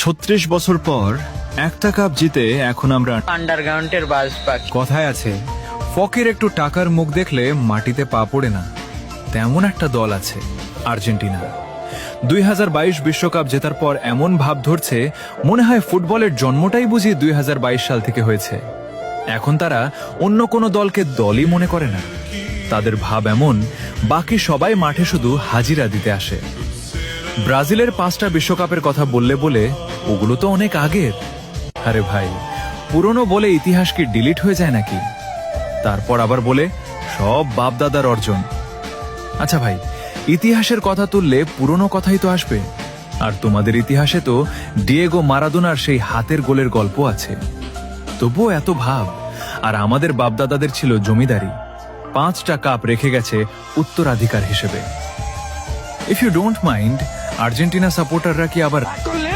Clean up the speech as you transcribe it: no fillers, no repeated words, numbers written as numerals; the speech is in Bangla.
36 বছর পর একটা কাপ জিতে এখন আমরা আন্ডারগ্রাউন্ডের বাস পাখি। কথায় আছে, ফকের একটু টাকার মুখ দেখলে মাটিতে পা পড়ে না, তেমন একটা দল আছে আর্জেন্টিনা। 2022 বিশ্বকাপ জেতার পর এমন ভাব ধরছে মনে হয় ফুটবলের জন্মটাই বুঝি 2022 সাল থেকে হয়েছে। এখন তারা অন্য কোনো দলকে দলই মনে করে না। তাদের ভাব এমন, বাকি সবাই মাঠে শুধু হাজিরা দিতে আসে। ব্রাজিলের 5টা বিশ্বকাপের কথা বললে বলে ওগুলো তো অনেক আগের। আরে ভাই, পুরনো বলে ইতিহাস কি ডিলিট হয়ে যায় নাকি? তারপর আবার বলে সব বাপদাদার অর্জন। আচ্ছা ভাই, ইতিহাসের কথা তুললে পুরনো কথাই তো আসবে। আর তোমাদের ইতিহাসে তো ডিয়েগো মারাদোনার সেই হাতের গোলের গল্প আছে। তবুও এত ভাব। আর আমাদের বাপদাদাদের ছিল জমিদারি, 5টা কাপ রেখে গেছে উত্তরাধিকার হিসেবে। If you don't mind, Argentina সাপোর্টাররা কি আবার করলে